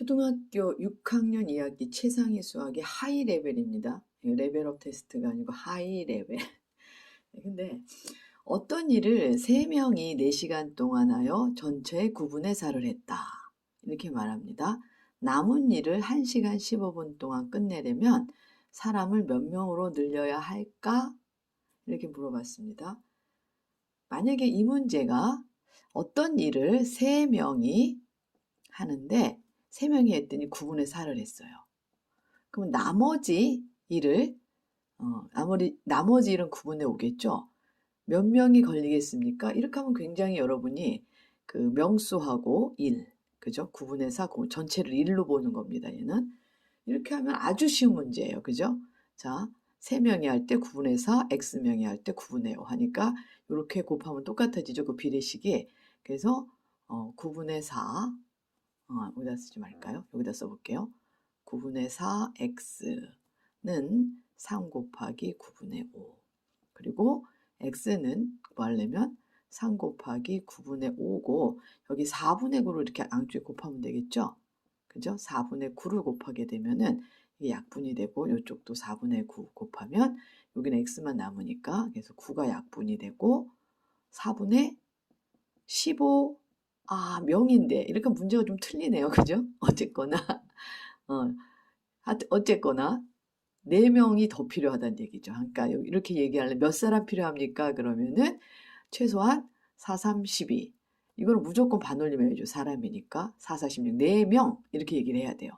초등학교 6학년 2학기 최상위 수학의 하이 레벨입니다. 이거 레벨업 테스트가 아니고 하이 레벨. 근데 어떤 일을 3명이 4시간 동안 하여 전체의 9분의 4를 했다. 이렇게 말합니다. 남은 일을 1시간 15분 동안 끝내려면 사람을 몇 명으로 늘려야 할까? 이렇게 물어봤습니다. 만약에 이 문제가 어떤 일을 3명이 하는데 3명이 했더니 9분의 4를 했어요. 그럼 나머지 일을 나머지 일은 9분의 5겠죠. 몇 명이 걸리겠습니까? 이렇게 하면 굉장히 여러분이 그 명수하고 1, 그죠? 9분의 4, 전체를 1로 보는 겁니다. 얘는 이렇게 하면 아주 쉬운 문제예요. 그죠? 자, 3명이 할 때 9분의 4, X명이 할 때 9분의 5 하니까 이렇게 곱하면 똑같아지죠. 그 비례식이. 그래서 9분의 4, 여기다 쓰지 말까요? 여기다 써볼게요. 9분의 4 x는 3 곱하기 9분의 5. 그리고 x는 뭐 하려면 3 곱하기 9분의 5고 여기 4분의 9를 이렇게 양쪽에 곱하면 되겠죠? 그죠? 4분의 9를 곱하게 되면은 이게 약분이 되고 이쪽도 4분의 9 곱하면 여기는 x만 남으니까 그래서 9가 약분이 되고 4분의 15 명인데 이렇게 문제가 좀 틀리네요. 그죠? 어쨌거나 어쨌거나 4명이 더 필요하다는 얘기죠. 그러니까 이렇게 얘기하려면 몇 사람 필요합니까? 그러면은 최소한 4, 3, 12 이거는 무조건 반올림 해야죠. 사람이니까 4, 4, 16 4명 이렇게 얘기를 해야 돼요.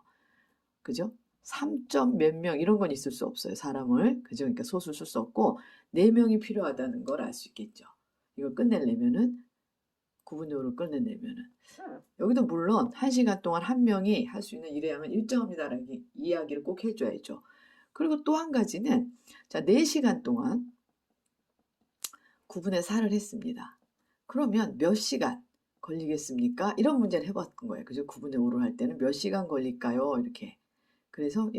그죠? 3점 몇 명 이런 건 있을 수 없어요. 사람을. 그죠? 그러니까 소수를 쓸 수 없고 4명이 필요하다는 걸 알 수 있겠죠. 이걸 끝내려면은 9분의 5를 끝내려면은 여기도 물론 1시간 동안 한 명이 할 수 있는 일을 하면 일정합니다라는 이야기를 꼭 해줘야죠. 그리고 또 한 가지는 자 4시간 동안 9분의 4를 했습니다. 그러면 몇 시간 걸리겠습니까? 이런 문제를 해봤던 거예요. 그죠? 9분의 5를 할 때는 몇 시간 걸릴까요? 이렇게. 그래서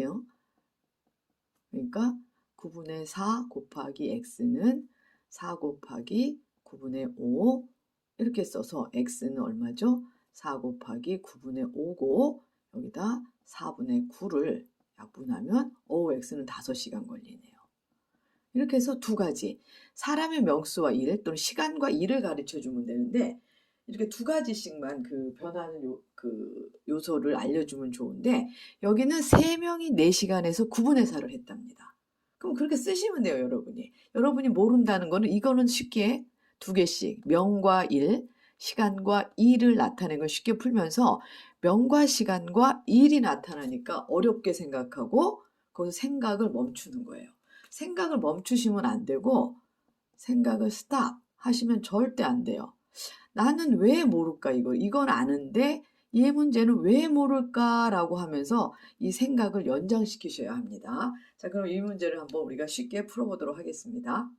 그러니까 9분의 4 곱하기 x는 4 곱하기 9분의 5 이렇게 써서 x는 얼마죠? 4 곱하기 9분의 5고 여기다 4분의 9를 약분하면 x는 5시간 걸리네요. 이렇게 해서 두 가지 사람의 명수와 일 또는 시간과 일을 가르쳐 주면 되는데 이렇게 두 가지씩만 그 변하는 그 요소를 알려주면 좋은데 여기는 3명이 4시간에서 9분의 4를 했답니다. 그럼 그렇게 쓰시면 돼요. 여러분이 모른다는 거는 이거는 쉽게 두 개씩 명과 일, 시간과 일을 나타내는 걸 쉽게 풀면서 명과 시간과 일이 나타나니까 어렵게 생각하고 거기서 생각을 멈추는 거예요. 생각을 멈추시면 안 되고 생각을 스탑 하시면 절대 안 돼요. 나는 왜 모를까 이건 아는데 이 문제는 왜 모를까라고 하면서 이 생각을 연장시키셔야 합니다. 자, 그럼 이 문제를 한번 우리가 쉽게 풀어보도록 하겠습니다.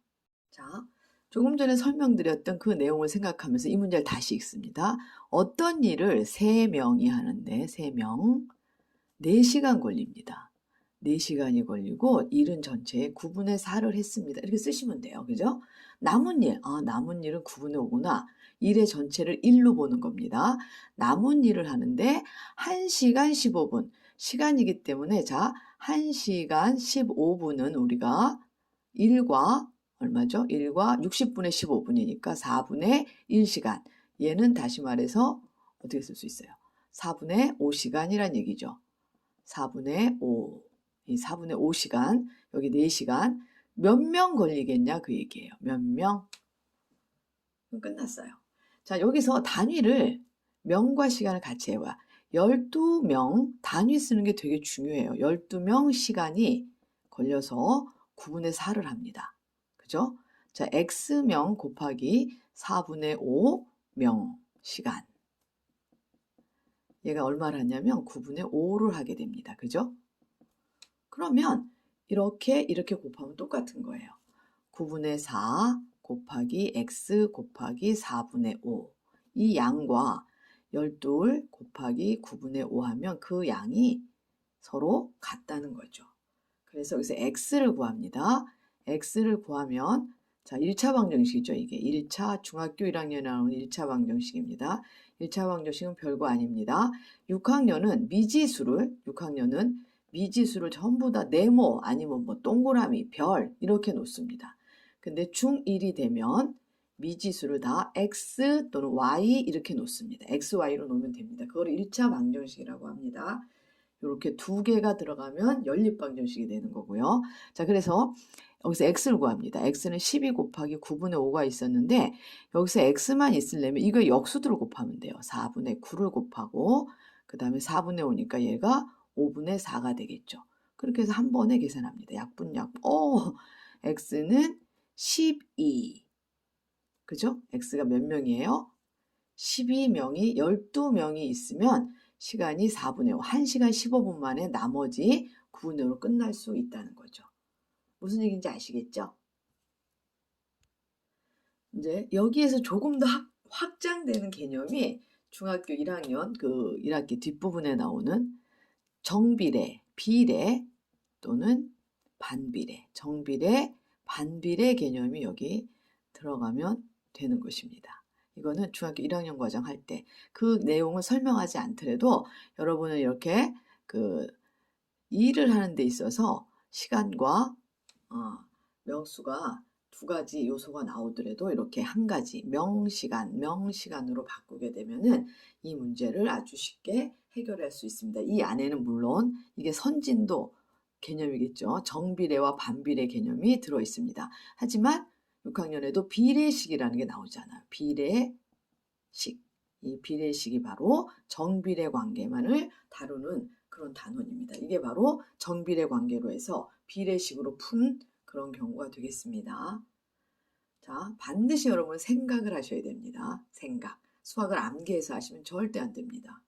자, 조금 전에 설명드렸던 그 내용을 생각하면서 이 문제를 다시 읽습니다. 어떤 일을 3명이 하는데 3명 4시간 걸립니다. 4시간이 걸리고 일은 전체의 9분의 4를 했습니다. 이렇게 쓰시면 돼요. 그죠? 남은 일은 9분의 5구나. 일의 전체를 1로 보는 겁니다. 남은 일을 하는데 1시간 15분. 시간이기 때문에 자, 1시간 15분은 우리가 1과 얼마죠? 1과 60분의 15분이니까 4분의 1시간. 얘는 다시 말해서 어떻게 쓸 수 있어요? 4분의 5시간이란 얘기죠. 4분의 5. 이 4분의 5시간, 여기 4시간. 몇 명 걸리겠냐 그 얘기예요. 몇 명? 끝났어요. 자, 여기서 단위를 명과 시간을 같이 해봐. 12명 단위 쓰는 게 되게 중요해요. 12명 시간이 걸려서 9분의 4를 합니다. 그죠? 자, x명 곱하기 4분의 5명 시간. 얘가 얼마를 하냐면 9분의 5를 하게 됩니다. 그죠? 그러면 이렇게 곱하면 똑같은 거예요. 9분의 4 곱하기 x 곱하기 4분의 5. 이 양과 12 곱하기 9분의 5 하면 그 양이 서로 같다는 거죠. 그래서 여기서 x를 구합니다. x를 구하면 자 1차 방정식이죠. 이게 1차 중학교 1학년에 나오는 1차 방정식입니다. 1차 방정식은 별거 아닙니다. 6학년은 미지수를 전부 다 네모 아니면 뭐 동그라미, 별 이렇게 놓습니다. 근데 중1이 되면 미지수를 다 x 또는 y 이렇게 놓습니다. x, y로 놓으면 됩니다. 그걸 1차 방정식이라고 합니다. 이렇게 두 개가 들어가면 연립방정식이 되는 거고요. 자, 그래서 여기서 x를 구합니다. x는 12 곱하기 9분의 5가 있었는데 여기서 x만 있으려면 이거 역수들을 곱하면 돼요. 4분의 9를 곱하고 그 다음에 4분의 5니까 얘가 5분의 4가 되겠죠. 그렇게 해서 한 번에 계산합니다. 약분. x는 12. 그죠? x가 몇 명이에요? 12명이 12명이 있으면 시간이 4분의 5, 1시간 15분 만에 나머지 9분의 5로 끝날 수 있다는 거죠. 무슨 얘기인지 아시겠죠? 이제 여기에서 조금 더 확장되는 개념이 중학교 1학년 그 1학기 뒷부분에 나오는 정비례, 비례 또는 반비례, 정비례, 반비례 개념이 여기 들어가면 되는 것입니다. 이거는 중학교 1학년 과정 할 때 그 내용을 설명하지 않더라도 여러분은 이렇게 그 일을 하는 데 있어서 시간과 명수가 두 가지 요소가 나오더라도 이렇게 한 가지 명시간으로 바꾸게 되면은 이 문제를 아주 쉽게 해결할 수 있습니다. 이 안에는 물론 이게 선진도 개념이겠죠. 정비례와 반비례 개념이 들어 있습니다. 하지만 6학년에도 비례식이라는 게 나오잖아요. 비례식. 이 비례식이 바로 정비례 관계만을 다루는 그런 단원입니다. 이게 바로 정비례 관계로 해서 비례식으로 푼 그런 경우가 되겠습니다. 자, 반드시 여러분 생각을 하셔야 됩니다. 생각. 수학을 암기해서 하시면 절대 안 됩니다.